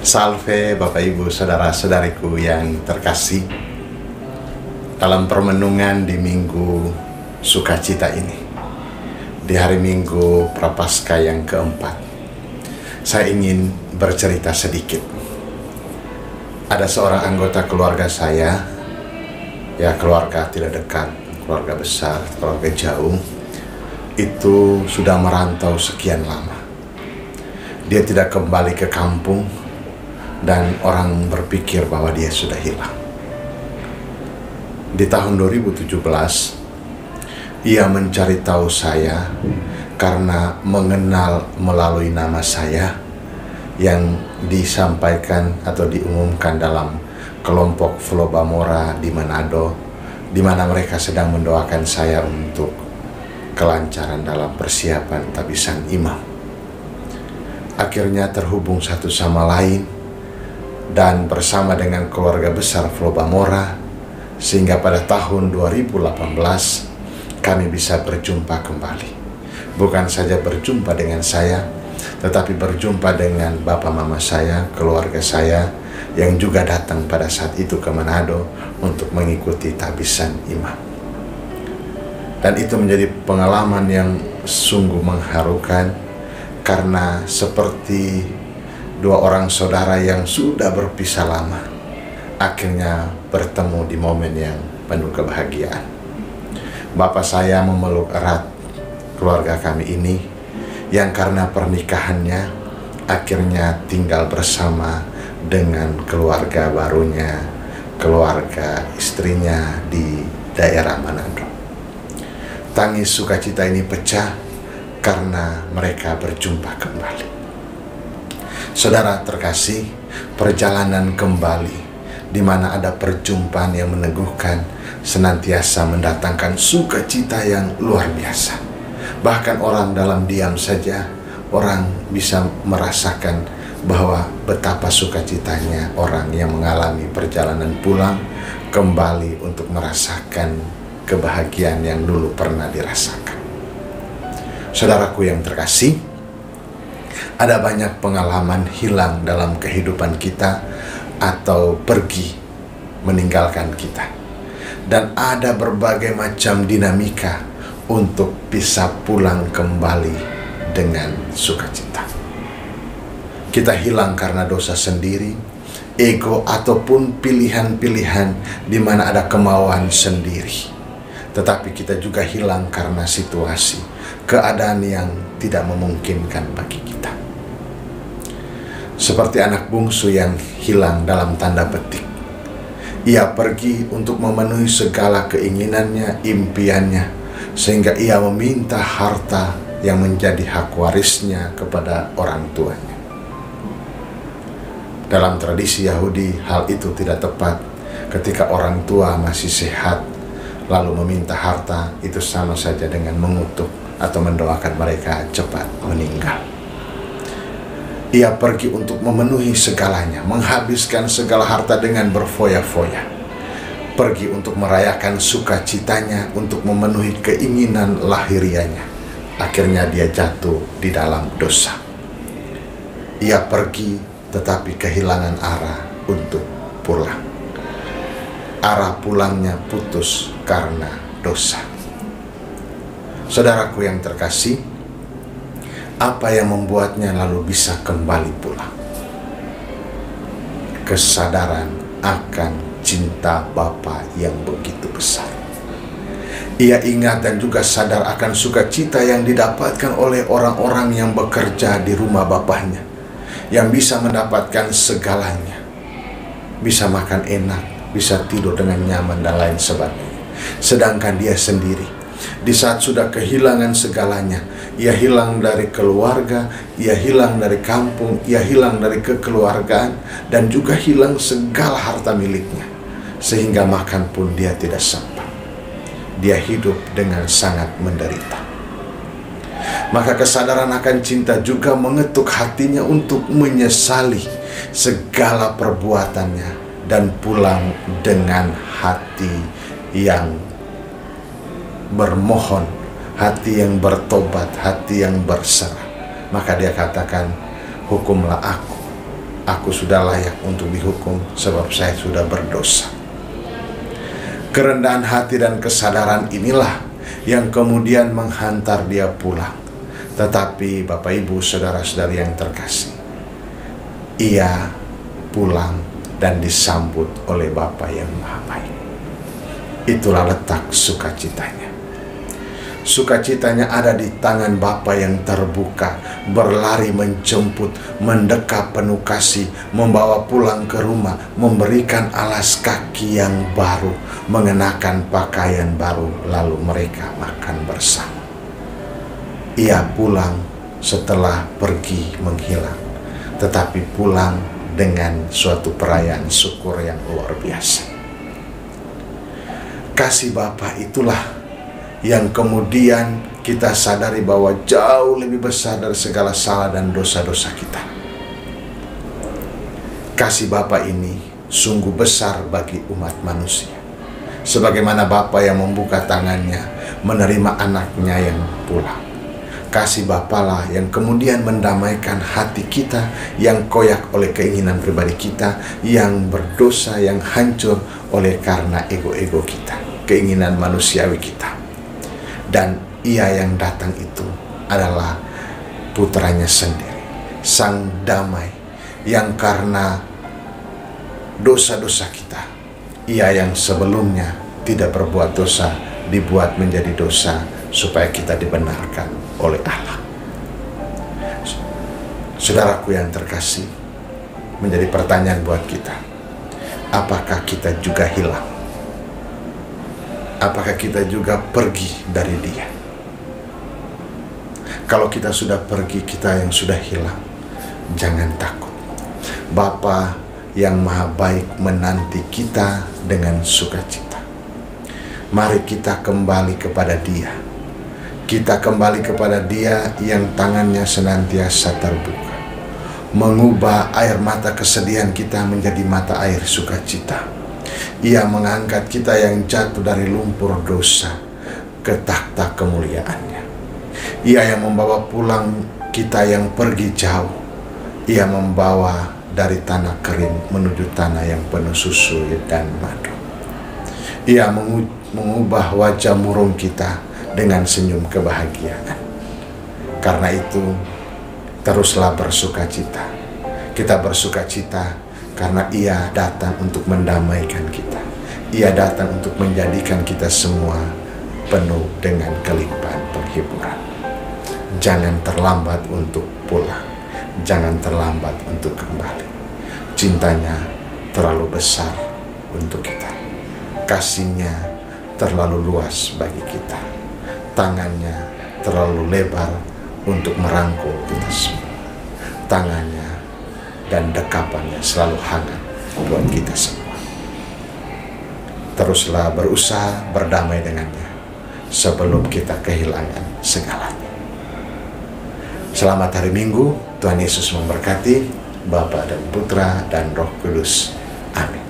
Salve Bapak Ibu Saudara-saudariku yang terkasih. Dalam permenungan di Minggu Sukacita ini, di hari Minggu Prapaskah yang keempat, saya ingin bercerita sedikit. Ada seorang anggota keluarga saya, ya keluarga tidak dekat, keluarga besar, keluarga jauh, itu sudah merantau sekian lama. Dia tidak kembali ke kampung, dan orang berpikir bahwa dia sudah hilang. Di tahun 2017, ia mencari tahu saya karena mengenal melalui nama saya yang disampaikan atau diumumkan dalam kelompok Flobamora di Manado, di mana mereka sedang mendoakan saya untuk kelancaran dalam persiapan tabisan imam. Akhirnya terhubung satu sama lain, dan bersama dengan keluarga besar Flobamora, sehingga pada tahun 2018 kami bisa berjumpa kembali. Bukan saja berjumpa dengan saya, tetapi berjumpa dengan bapak mama saya, keluarga saya, yang juga datang pada saat itu ke Manado untuk mengikuti tabisan imam. Dan itu menjadi pengalaman yang sungguh mengharukan, karena seperti dua orang saudara yang sudah berpisah lama, akhirnya bertemu di momen yang penuh kebahagiaan. Bapak saya memeluk erat keluarga kami ini, yang karena pernikahannya akhirnya tinggal bersama dengan keluarga barunya, keluarga istrinya di daerah Manado. Tangis sukacita ini pecah karena mereka berjumpa kembali. Saudara terkasih, perjalanan kembali di mana ada perjumpaan yang meneguhkan senantiasa mendatangkan sukacita yang luar biasa. Bahkan orang dalam diam saja, orang bisa merasakan bahwa betapa sukacitanya orang yang mengalami perjalanan pulang kembali untuk merasakan kebahagiaan yang dulu pernah dirasakan. Saudaraku yang terkasih, ada banyak pengalaman hilang dalam kehidupan kita atau pergi meninggalkan kita. Dan ada berbagai macam dinamika untuk bisa pulang kembali dengan sukacita. Kita hilang karena dosa sendiri, ego, ataupun pilihan-pilihan di mana ada kemauan sendiri. Tetapi kita juga hilang karena situasi, keadaan yang tidak memungkinkan bagi kita. Seperti anak bungsu yang hilang dalam tanda petik. Ia pergi untuk memenuhi segala keinginannya, impiannya, sehingga ia meminta harta yang menjadi hak warisnya kepada orang tuanya. Dalam tradisi Yahudi, hal itu tidak tepat. Ketika orang tua masih sehat, lalu meminta harta, itu sama saja dengan mengutuk atau mendoakan mereka cepat meninggal. Ia pergi untuk memenuhi segalanya, menghabiskan segala harta dengan berfoya-foya. Pergi untuk merayakan sukacitanya, untuk memenuhi keinginan lahirianya. Akhirnya dia jatuh di dalam dosa. Ia pergi tetapi kehilangan arah untuk pulang. Arah pulangnya putus karena dosa. Saudaraku yang terkasih, apa yang membuatnya lalu bisa kembali pulang? Kesadaran akan cinta Bapa yang begitu besar. Ia ingat dan juga sadar akan sukacita yang didapatkan oleh orang-orang yang bekerja di rumah Bapaknya, yang bisa mendapatkan segalanya, bisa makan enak, bisa tidur dengan nyaman dan lain sebagainya. Sedangkan dia sendiri, di saat sudah kehilangan segalanya, ia hilang dari keluarga, ia hilang dari kampung, ia hilang dari kekeluargaan, dan juga hilang segala harta miliknya, sehingga makan pun dia tidak sempat. Dia hidup dengan sangat menderita. Maka kesadaran akan cinta juga mengetuk hatinya untuk menyesali segala perbuatannya dan pulang dengan hati yang bermohon, hati yang bertobat, hati yang berserah maka dia katakan, hukumlah aku sudah layak untuk dihukum sebab saya sudah berdosa. Kerendahan hati dan kesadaran inilah yang kemudian menghantar dia pulang. Tetapi Bapak Ibu saudara-saudari yang terkasih, ia pulang dan disambut oleh Bapa yang Maha Baik. Itulah letak sukacitanya. Sukacitanya ada di tangan Bapa yang terbuka, berlari menjemput, mendekap penuh kasih, membawa pulang ke rumah, memberikan alas kaki yang baru, mengenakan pakaian baru, lalu mereka makan bersama. Ia pulang setelah pergi menghilang, tetapi pulang dengan suatu perayaan syukur yang luar biasa. Kasih Bapa itulah yang kemudian kita sadari bahwa jauh lebih besar dari segala salah dan dosa-dosa kita. Kasih Bapa ini sungguh besar bagi umat manusia. Sebagaimana Bapa yang membuka tangannya menerima anaknya yang pulang. Kasih Bapa lah yang kemudian mendamaikan hati kita yang koyak oleh keinginan pribadi kita, yang berdosa, yang hancur oleh karena ego-ego kita, keinginan manusiawi kita. Dan ia yang datang itu adalah putranya sendiri, sang damai, yang karena dosa-dosa kita, ia yang sebelumnya tidak berbuat dosa, dibuat menjadi dosa supaya kita dibenarkan oleh Allah. Saudaraku yang terkasih, menjadi pertanyaan buat kita, apakah kita juga hilang? Apakah kita juga pergi dari Dia? Kalau kita sudah pergi, kita yang sudah hilang, jangan takut. Bapa yang Maha Baik menanti kita dengan sukacita. Mari kita kembali kepada Dia. Kita kembali kepada Dia yang tangannya senantiasa terbuka, mengubah air mata kesedihan kita menjadi mata air sukacita. Ia mengangkat kita yang jatuh dari lumpur dosa ke takhta kemuliaannya. Ia yang membawa pulang kita yang pergi jauh. Ia membawa dari tanah kering menuju tanah yang penuh susu dan madu. Ia mengubah wajah murung kita dengan senyum kebahagiaan. Karena itu, teruslah bersukacita. Kita bersukacita karena Ia datang untuk mendamaikan kita. Ia datang untuk menjadikan kita semua penuh dengan kelimpahan penghiburan. Jangan terlambat untuk pulang. Jangan terlambat untuk kembali. Cintanya terlalu besar untuk kita. Kasihnya terlalu luas bagi kita. Tangannya terlalu lebar untuk merangkul kita semua. Tangannya dan dekapannya selalu hangat buat kita semua. Teruslah berusaha berdamai dengannya sebelum kita kehilangan segalanya. Selamat hari Minggu. Tuhan Yesus memberkati. Bapa dan Putra dan Roh Kudus. Amin.